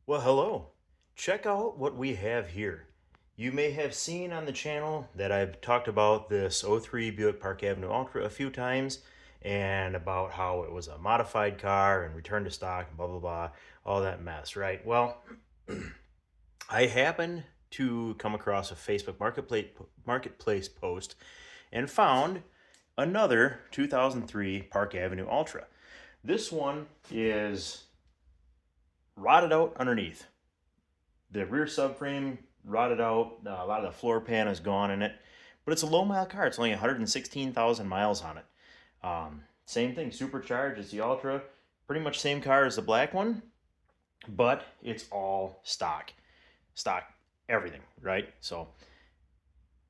Well, hello. Check out what we have here. You may have seen on the channel that I've talked about this '03 Buick Park Avenue Ultra a few times and about how it was a modified car and returned to stock and blah, blah, blah, all that mess, right? Well, I happened to come across a Facebook marketplace post and found another 2003 Park Avenue Ultra. This one is rotted out underneath. The rear subframe rotted out. A lot of the floor pan is gone in it. But it's a low mile car. It's only 116,000 miles on it. Same thing, supercharged. It's the Ultra. Pretty much same car as the black one, but it's all stock. Stock everything, right? So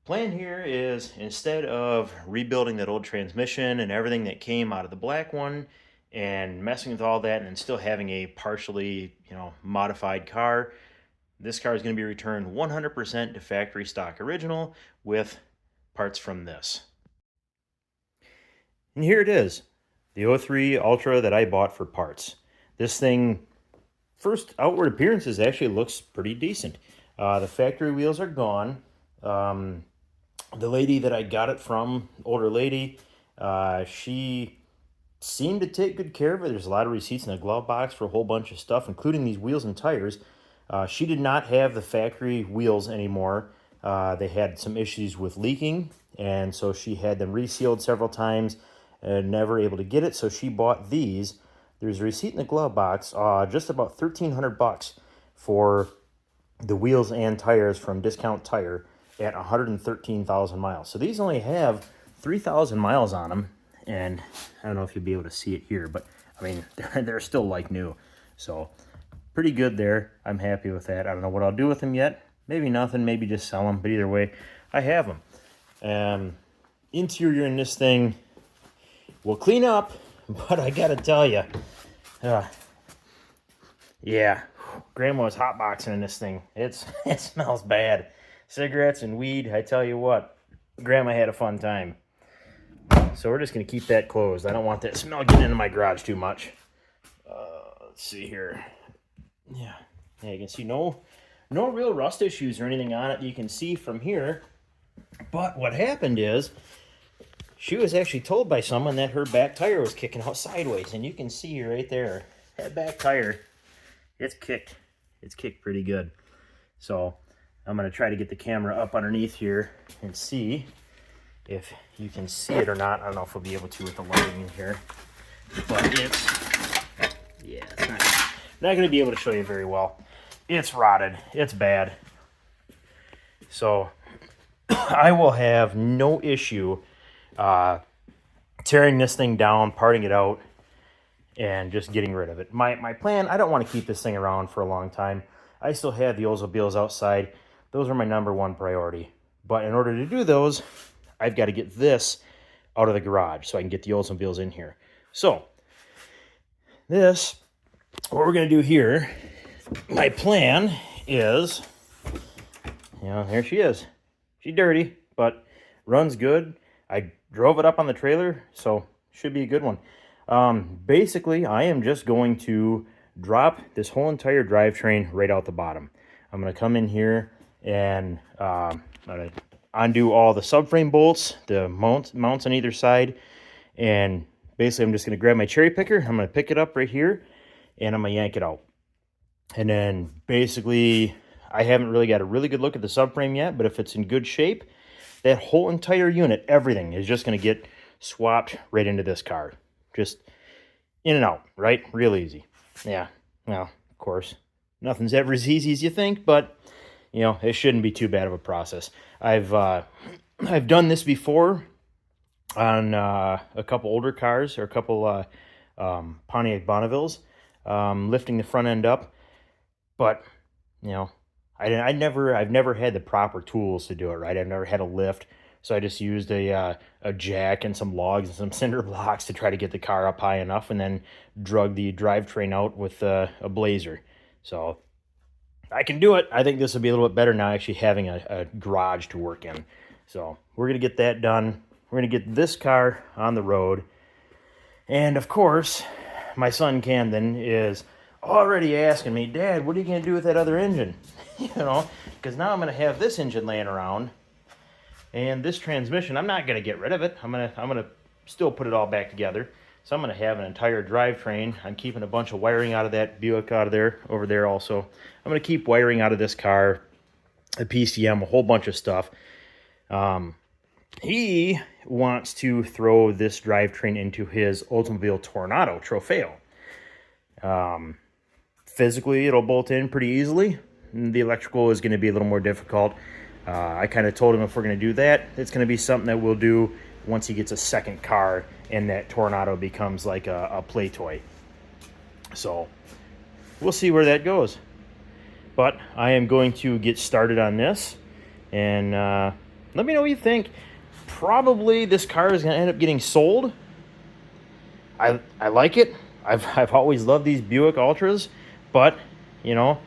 plan here is, instead of rebuilding that old transmission and everything that came out of the black one and messing with all that and still having a partially, modified car, this car is going to be returned 100% to factory stock original with parts from this. And here it is, the '03 Ultra that I bought for parts. This thing, first outward appearances, actually looks pretty decent. The factory wheels are gone. The lady that I got it from, older lady, she seemed to take good care of it. There's a lot of receipts in the glove box for a whole bunch of stuff, including these wheels and tires. She did not have the factory wheels anymore. They had some issues with leaking, and so she had them resealed several times and never able to get it, so she bought these. There's a receipt in the glove box, just about $1,300 for the wheels and tires from Discount Tire at 113,000 miles. So these only have 3,000 miles on them, and I don't know if you'll be able to see it here, but I mean, they're still like new. So pretty good there. I'm happy with that. I don't know what I'll do with them yet. Maybe nothing, maybe just sell them, but either way, I have them. Interior in this thing will clean up, but I gotta tell you, yeah, Grandma's hotboxing in this thing. It smells bad. Cigarettes and weed, I tell you what, Grandma had a fun time. So we're just gonna keep that closed. I don't want that smell getting into my garage too much. Let's see here. Yeah, you can see no real rust issues or anything on it you can see from here. But what happened is, she was actually told by someone that her back tire was kicking out sideways, and you can see right there, that back tire, it's kicked pretty good. So I'm going to try to get the camera up underneath here and see if you can see it or not. I don't know if we'll be able to with the lighting in here, but it's not going to be able to show you very well. It's rotted. It's bad. So I will have no issue tearing this thing down, parting it out, and just getting rid of it. My plan, I don't want to keep this thing around for a long time. I still have the Oldsmobiles outside. Those are my #1 priority. But in order to do those, I've got to get this out of the garage so I can get the Oldsmobiles in here. So what we're going to do here, my plan is, here she is. She's dirty, but runs good. I drove it up on the trailer, so should be a good one. Basically, I am just going to drop this whole entire drivetrain right out the bottom. I'm going to come in here and undo all the subframe bolts, the mounts on either side, and basically I'm just going to grab my cherry picker. I'm going to pick it up right here, and I'm going to yank it out. And then basically, I haven't really got a really good look at the subframe yet, but if it's in good shape, that whole entire unit, everything is just going to get swapped right into this car. Just in and out, right? Real easy. Yeah, well, of course, nothing's ever as easy as you think, but, it shouldn't be too bad of a process. I've done this before on a couple older cars, or a couple Pontiac Bonnevilles, lifting the front end up, but, I've never had the proper tools to do it, right? I've never had a lift, so I just used a jack and some logs and some cinder blocks to try to get the car up high enough, and then drug the drivetrain out with a blazer. So I can do it. I think this will be a little bit better now, actually having a garage to work in. So we're going to get that done. We're going to get this car on the road. And of course, my son Camden is already asking me, Dad, what are you going to do with that other engine? You know, because now I'm going to have this engine laying around, and this transmission, I'm not going to get rid of it. I'm going to still put it all back together. So I'm going to have an entire drivetrain. I'm keeping a bunch of wiring out of that Buick out of there, over there also. I'm going to keep wiring out of this car, a PCM, a whole bunch of stuff. He wants to throw this drivetrain into his Oldsmobile Tornado Trofeo. Physically, it'll bolt in pretty easily. The electrical is going to be a little more difficult. I kind of told him if we're going to do that, it's going to be something that we'll do once he gets a second car and that Tornado becomes like a play toy. So we'll see where that goes. But I am going to get started on this, and let me know what you think. Probably this car is going to end up getting sold. I like it. I've always loved these Buick Ultras, but you know,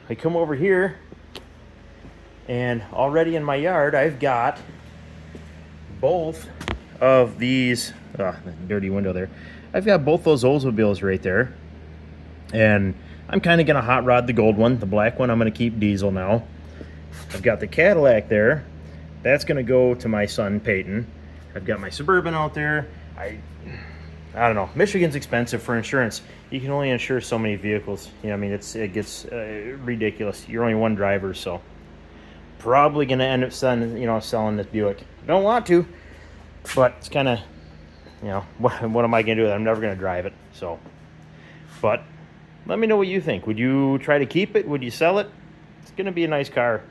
I come over here and already in my yard I've got both of these, the dirty window there. I've got both those Oldsmobiles right there, and I'm kind of going to hot rod the gold one. The black one I'm going to keep diesel now. I've got the Cadillac there. That's going to go to my son Peyton. I've got my Suburban out there. I don't know. Michigan's expensive for insurance. You can only insure so many vehicles. You know, I mean, it gets ridiculous. You're only one driver, so probably going to end up selling this Buick. Don't want to, but it's kind of, you know, what am I going to do with it? I'm never going to drive it. So, but let me know what you think. Would you try to keep it? Would you sell it? It's going to be a nice car.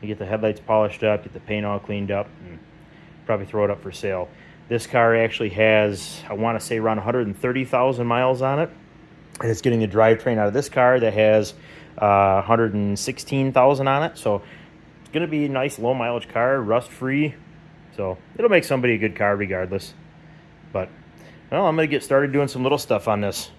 You get the headlights polished up, get the paint all cleaned up, and probably throw it up for sale. This car actually has, I want to say, around 130,000 miles on it. And it's getting the drivetrain out of this car that has 116,000 on it. So it's going to be a nice low mileage car, rust free. So it'll make somebody a good car regardless. But, well, I'm going to get started doing some little stuff on this.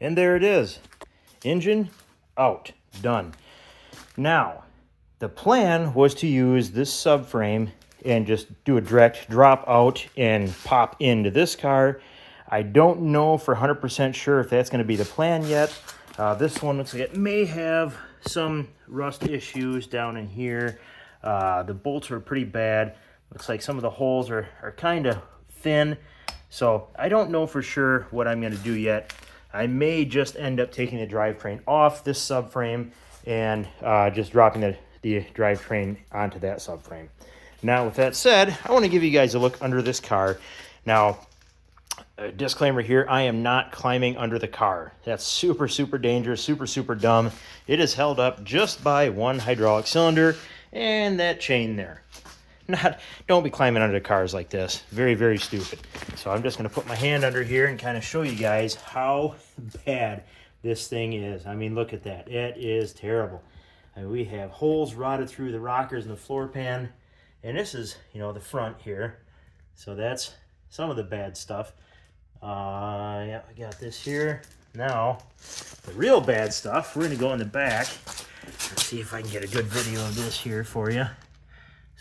And there it is. Engine out. Done. Now, the plan was to use this subframe and just do a direct drop out and pop into this car. I don't know for 100% sure if that's going to be the plan yet. This one looks like it may have some rust issues down in here. The bolts are pretty bad. Looks like some of the holes are kind of thin. So I don't know for sure what I'm going to do yet. I may just end up taking the drivetrain off this subframe and just dropping the drivetrain onto that subframe. Now, with that said, I want to give you guys a look under this car. Now, a disclaimer here, I am not climbing under the car. That's super, super dangerous, super, super dumb. It is held up just by one hydraulic cylinder and that chain there. Don't be climbing under cars like this. Very, very stupid. So I'm just going to put my hand under here and kind of show you guys how bad this thing is. I mean, look at that. It is terrible. I mean, we have holes rotted through the rockers and the floor pan. And this is, you know, the front here. So that's some of the bad stuff. Yeah, I got this here. Now, the real bad stuff, we're going to go in the back. Let's see if I can get a good video of this here for you.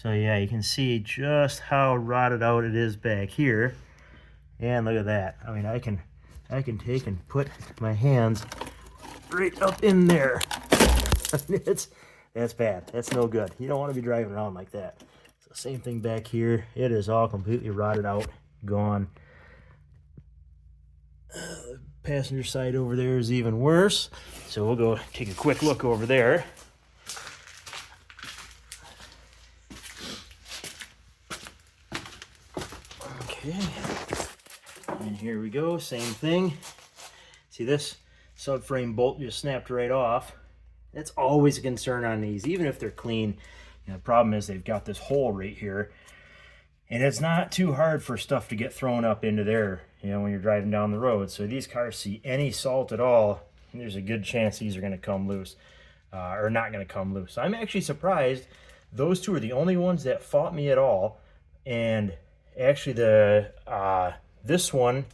So yeah, you can see just how rotted out it is back here. And look at that. I mean, I can take and put my hands right up in there. That's bad. That's no good. You don't want to be driving around like that. So same thing back here. It is all completely rotted out, gone. The passenger side over there is even worse. So we'll go take a quick look over there. Okay. And here we go. Same thing. See, this subframe bolt just snapped right off. That's always a concern on these, even if they're clean. You know, the problem is they've got this hole right here, and it's not too hard for stuff to get thrown up into there, you know, when you're driving down the road. So these cars see any salt at all, and there's a good chance these are going to come loose, or not going to come loose. So I'm actually surprised those two are the only ones that fought me at all. And actually this one,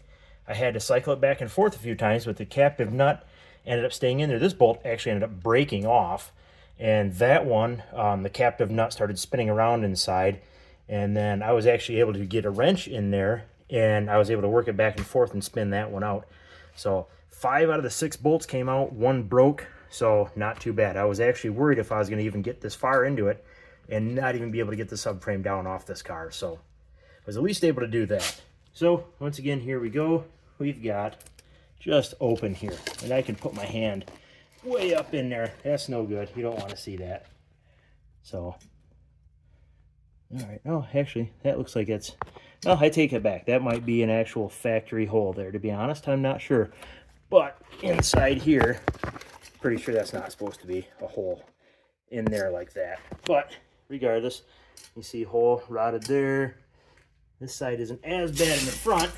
I had to cycle it back and forth a few times, but the captive nut ended up staying in there. This bolt actually ended up breaking off, and that one, the captive nut started spinning around inside, and then I was actually able to get a wrench in there, and I was able to work it back and forth and spin that one out. So 5 out of the 6 bolts came out, 1 broke, so not too bad. I was actually worried if I was going to even get this far into it and not even be able to get the subframe down off this car. So I was at least able to do that. So once again, here we go. We've got just open here, and I can put my hand way up in there. That's no good. You don't want to see that. So, all right. Oh, actually, that looks like it's, well, I take it back. That might be an actual factory hole there, to be honest. I'm not sure. But inside here, pretty sure that's not supposed to be a hole in there like that. But regardless, you see hole rotted there. This side isn't as bad in the front,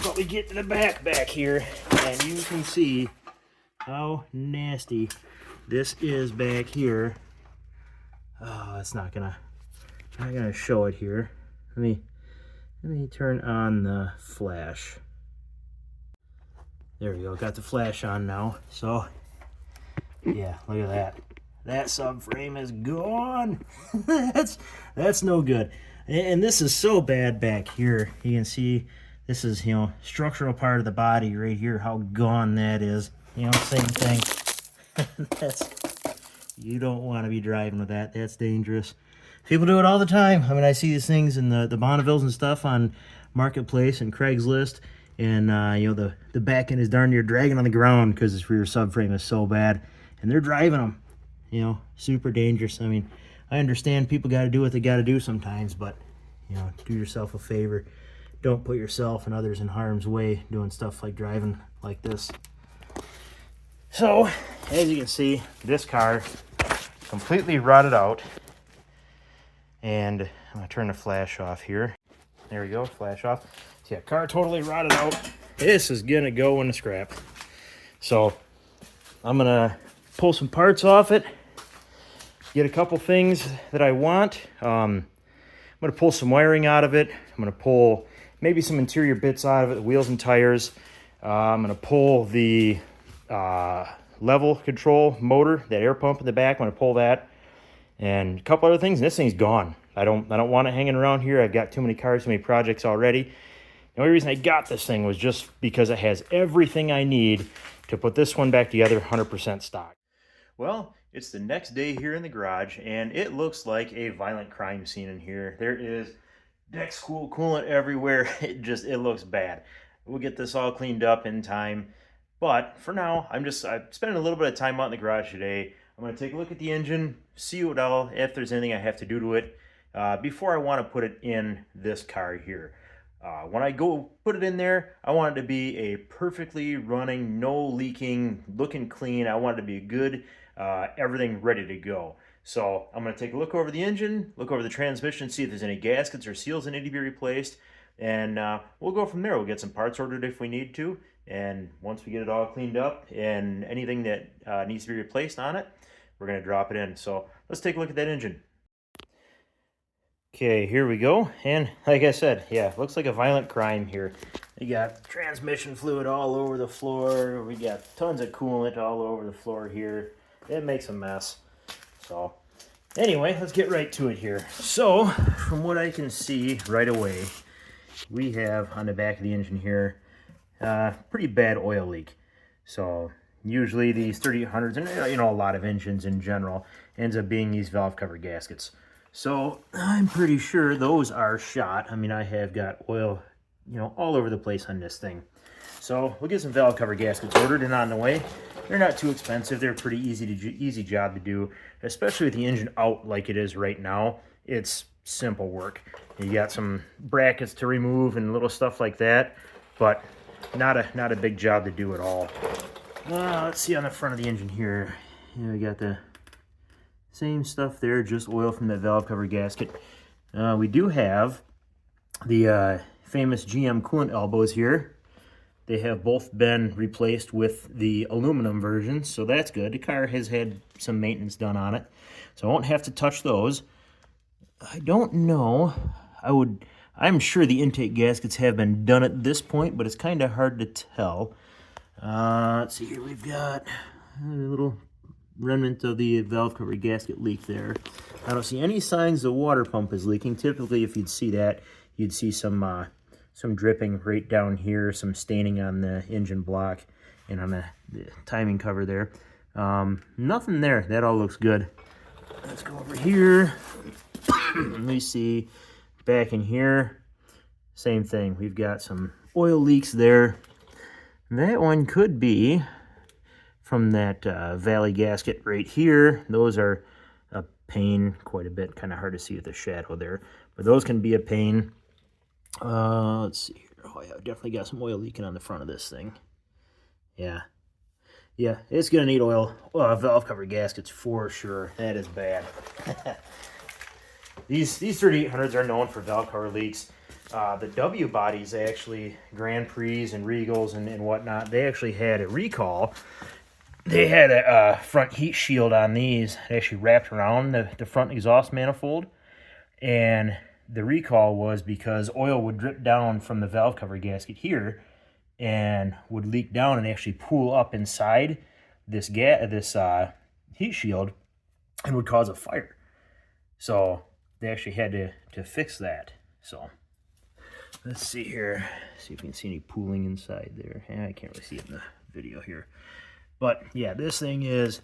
but we get to the back here, and you can see how nasty this is back here. Oh, it's not gonna show it here. Let me turn on the flash. There we go, got the flash on now. So yeah, look at that. That subframe is gone. that's no good. And this is so bad back here. You can see this is, you know, structural part of the body right here, how gone that is. You know, same thing. You don't want to be driving with that. That's dangerous. People do it all the time. I mean, I see these things in the Bonnevilles and stuff on Marketplace and Craigslist. And, you know, the back end is darn near dragging on the ground because this rear subframe is so bad. And they're driving them, you know, super dangerous. I mean, I understand people got to do what they got to do sometimes, but, you know, do yourself a favor. Don't put yourself and others in harm's way doing stuff like driving like this. So, as you can see, this car completely rotted out. And I'm going to turn the flash off here. There we go, flash off. So yeah, car totally rotted out. This is going to go in the scrap. So, I'm going to pull some parts off it. Get a couple things that I want. I'm going to pull some wiring out of it. I'm going to pull maybe some interior bits out of it, the wheels and tires. I'm going to pull the level control motor, that air pump in the back. I'm going to pull that, and a couple other things. And this thing's gone. I don't want it hanging around here. I've got too many cars, too many projects already. The only reason I got this thing was just because it has everything I need to put this one back together 100% stock. Well, it's the next day here in the garage, and it looks like a violent crime scene in here. There is Dex coolant everywhere. It looks bad. We'll get this all cleaned up in time. But for now, I'm spending a little bit of time out in the garage today. I'm going to take a look at the engine, see if there's anything I have to do to it before I want to put it in this car here. When I go put it in there, I want it to be a perfectly running, no leaking, looking clean. I want it to be good, everything ready to go. So I'm going to take a look over the engine, look over the transmission, see if there's any gaskets or seals that need to be replaced, and we'll go from there. We'll get some parts ordered if we need to, and once we get it all cleaned up and anything that needs to be replaced on it, we're going to drop it in. So let's take a look at that engine. Okay, here we go, and like I said, yeah, looks like a violent crime here. We got transmission fluid all over the floor. We got tons of coolant all over the floor here. It makes a mess. So Anyway, let's get right to it here. So, from what I can see right away, we have on the back of the engine here, pretty bad oil leak. So, usually these 3800s, and you know, a lot of engines in general, ends up being these valve cover gaskets. So, I'm pretty sure those are shot. I mean, I have got oil, you know, all over the place on this thing. So, we'll get some valve cover gaskets ordered and on the way. They're not too expensive. They're pretty easy job to do, especially with the engine out like it is right now. It's simple work. You got some brackets to remove and little stuff like that, but not a big job to do at all. Let's see on the front of the engine here. Yeah, we got the same stuff there, just oil from that valve cover gasket. We do have the famous GM coolant elbows here. They have both been replaced with the aluminum version, so that's good. The car has had some maintenance done on it, so I won't have to touch those. I don't know. I'm sure the intake gaskets have been done at this point, but it's kind of hard to tell. Let's see here. We've got a little remnant of the valve cover gasket leak there. I don't see any signs the water pump is leaking. Typically, if you'd see that, you'd see some dripping right down here, some staining on the engine block and on the timing cover there. Nothing there. That all looks good. Let's go over here. Let me see. Back in here, same thing. We've got some oil leaks there. That one could be from that valley gasket right here. Those are a pain quite a bit. Kind of hard to see with the shadow there. But those can be a pain. Let's see here. Oh yeah, definitely got some oil leaking on the front of this thing. Yeah, it's gonna need oil. Valve cover gaskets for sure. That is bad. These 3800s are known for valve cover leaks. The W bodies, actually, Grand Prix and Regals and whatnot, they actually had a recall. They had a front heat shield on these. They actually wrapped around the front exhaust manifold, and the recall was because oil would drip down from the valve cover gasket here and would leak down and actually pool up inside this heat shield and would cause a fire. So they actually had to fix that. So let's see here. See if we can see any pooling inside there. I can't really see it in the video here. But yeah, this thing is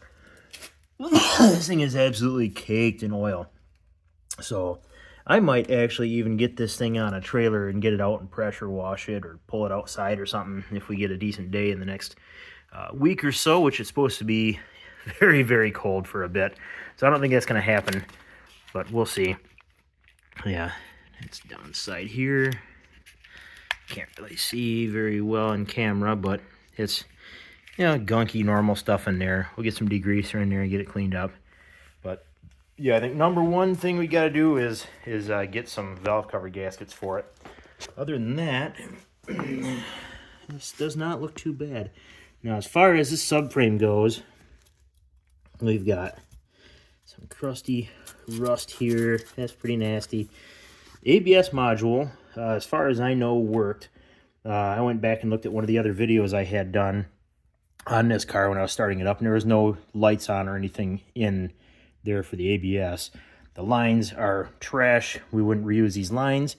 absolutely caked in oil. So I might actually even get this thing on a trailer and get it out and pressure wash it or pull it outside or something if we get a decent day in the next week or so, which is supposed to be very, very cold for a bit. So I don't think that's going to happen, but we'll see. Yeah, it's down the side here. Can't really see very well in camera, but it's, you know, gunky, normal stuff in there. We'll get some degreaser in there and get it cleaned up. But yeah, I think number one thing we got to do is get some valve cover gaskets for it. Other than that, this does not look too bad. Now, as far as this subframe goes, we've got some crusty rust here. That's pretty nasty. ABS module, as far as I know, worked. I went back and looked at one of the other videos I had done on this car when I was starting it up, and there was no lights on or anything in there for the ABS. The lines are trash. We wouldn't reuse these lines,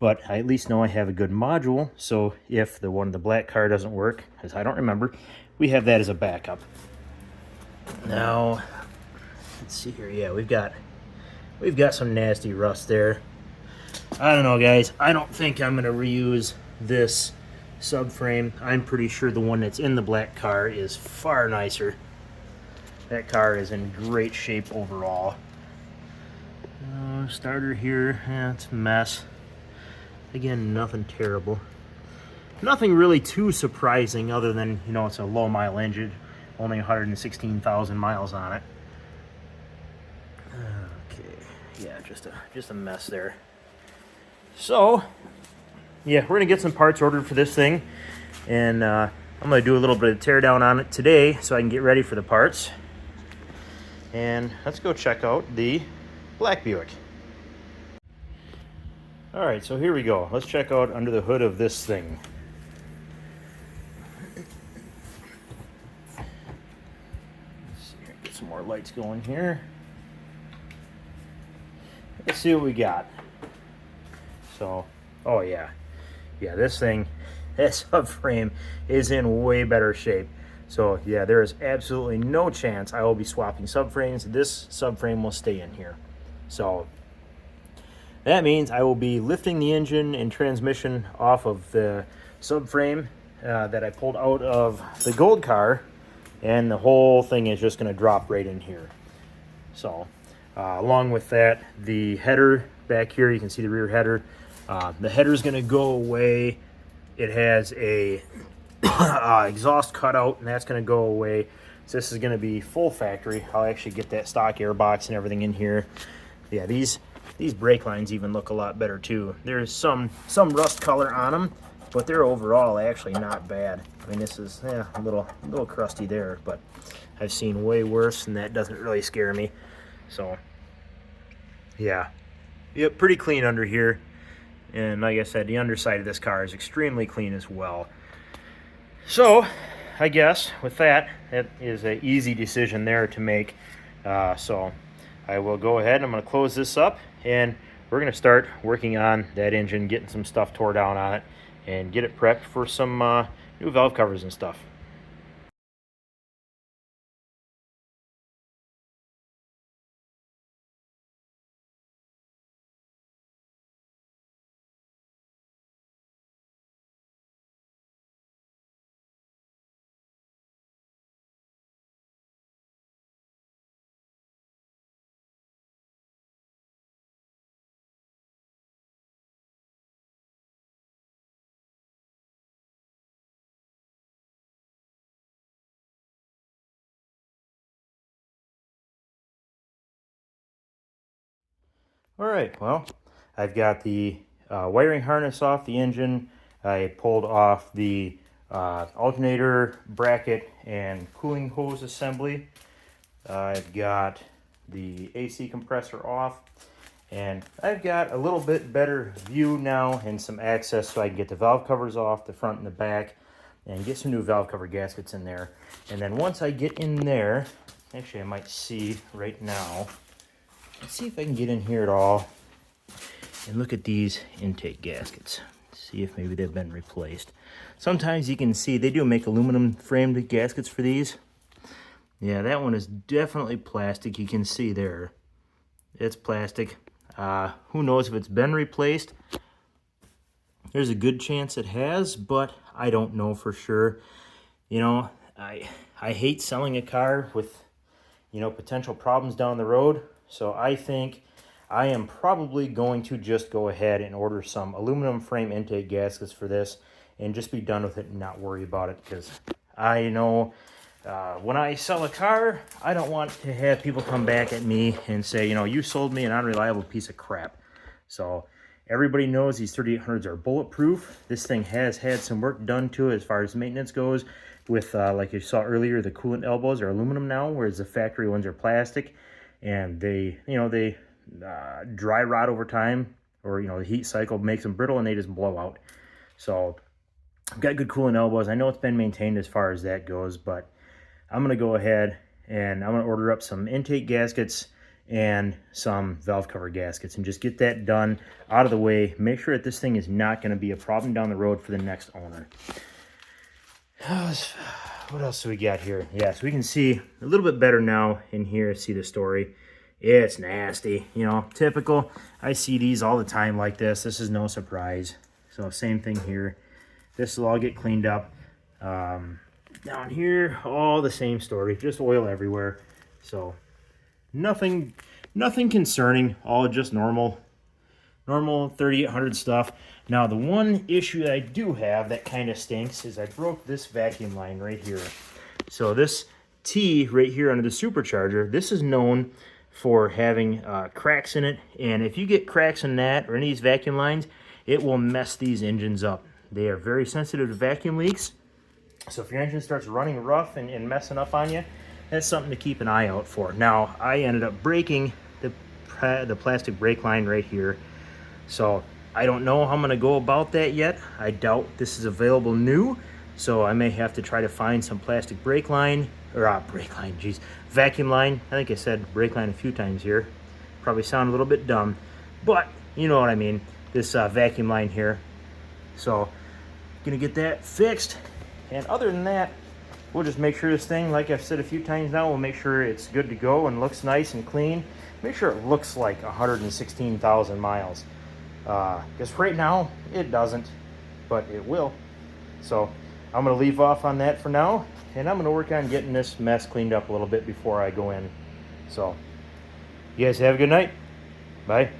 but I at least know I have a good module, so if the one in the black car doesn't work, as I don't remember, we have that as a backup. Now, let's see here. Yeah, we've got some nasty rust there. I don't know, guys. I don't think I'm going to reuse this subframe. I'm pretty sure the one that's in the black car is far nicer. That car is in great shape overall. Starter here, yeah, it's a mess. Again, nothing terrible. Nothing really too surprising other than, you know, it's a low mile engine. Only 116,000 miles on it. Okay, yeah, just a mess there. So, yeah, we're gonna get some parts ordered for this thing, and I'm gonna do a little bit of teardown on it today so I can get ready for the parts. And let's go check out the black Buick. All right, so here we go. Let's check out under the hood of this thing. Let's see here, get some more lights going here. see what we got. So, oh yeah. Yeah, this thing, this subframe is in way better shape. So yeah, there is absolutely no chance I will be swapping subframes. This subframe will stay in here. So that means I will be lifting the engine and transmission off of the subframe that I pulled out of the gold car, and the whole thing is just going to drop right in here. So along with that, the header back here, you can see the rear header. The header is going to go away. It has a exhaust cutout, and that's going to go away. So this is going to be full factory. I'll actually get that stock air box and everything in here. Yeah, these brake lines even look a lot better too. There's some rust color on them, but they're overall actually not bad. I mean, this is a little crusty there, but I've seen way worse, and that doesn't really scare me. So yeah, pretty clean under here. And like I said, the underside of this car is extremely clean as well. So I guess with that is an easy decision there to make. So I will go ahead and I'm going to close this up, and we're going to start working on that engine, getting some stuff tore down on it, and get it prepped for some new valve covers and stuff. All right, well, I've got the wiring harness off the engine. I pulled off the alternator bracket and cooling hose assembly. I've got the AC compressor off, and I've got a little bit better view now and some access so I can get the valve covers off the front and the back and get some new valve cover gaskets in there. And then once I get in there, actually I might see right now, let's see if I can get in here at all and look at these intake gaskets. See if maybe they've been replaced. Sometimes you can see they do make aluminum framed gaskets for these. Yeah, that one is definitely plastic. You can see there. It's plastic. Who knows if it's been replaced? There's a good chance it has, but I don't know for sure. You know, I hate selling a car with, you know, potential problems down the road. So I think I am probably going to just go ahead and order some aluminum frame intake gaskets for this and just be done with it and not worry about it, because I know when I sell a car, I don't want to have people come back at me and say, you know, you sold me an unreliable piece of crap. So everybody knows these 3800s are bulletproof. This thing has had some work done to it as far as maintenance goes with, like you saw earlier, the coolant elbows are aluminum now, whereas the factory ones are plastic. And they, you know, they dry rot over time, or, you know, the heat cycle makes them brittle and they just blow out. So I've got good coolant elbows. I know it's been maintained as far as that goes, but I'm going to go ahead and I'm going to order up some intake gaskets and some valve cover gaskets and just get that done out of the way. Make sure that this thing is not going to be a problem down the road for the next owner. What else do we got here? Yeah, so we can see a little bit better now in here, see the story. It's nasty, you know, typical. I see these all the time like this. This is no surprise. So same thing here. This will all get cleaned up. Down here, all the same story, just oil everywhere. So nothing concerning, all just normal 3800 stuff. Now, the one issue that I do have that kind of stinks is I broke this vacuum line right here. So this T right here under the supercharger, this is known for having cracks in it. And if you get cracks in that or any of these vacuum lines, it will mess these engines up. They are very sensitive to vacuum leaks. So if your engine starts running rough and messing up on you, that's something to keep an eye out for. Now, I ended up breaking the plastic brake line right here. So I don't know how I'm going to go about that yet. I doubt this is available new, so I may have to try to find some plastic brake line, or vacuum line. I think I said brake line a few times here. Probably sound a little bit dumb, but you know what I mean, this vacuum line here. So gonna get that fixed, and other than that, we'll just make sure this thing, like I've said a few times now, we'll make sure it's good to go and looks nice and clean. Make sure it looks like 116,000 miles. Because right now, it doesn't, but it will. So I'm going to leave off on that for now, and I'm going to work on getting this mess cleaned up a little bit before I go in. So you guys have a good night. Bye.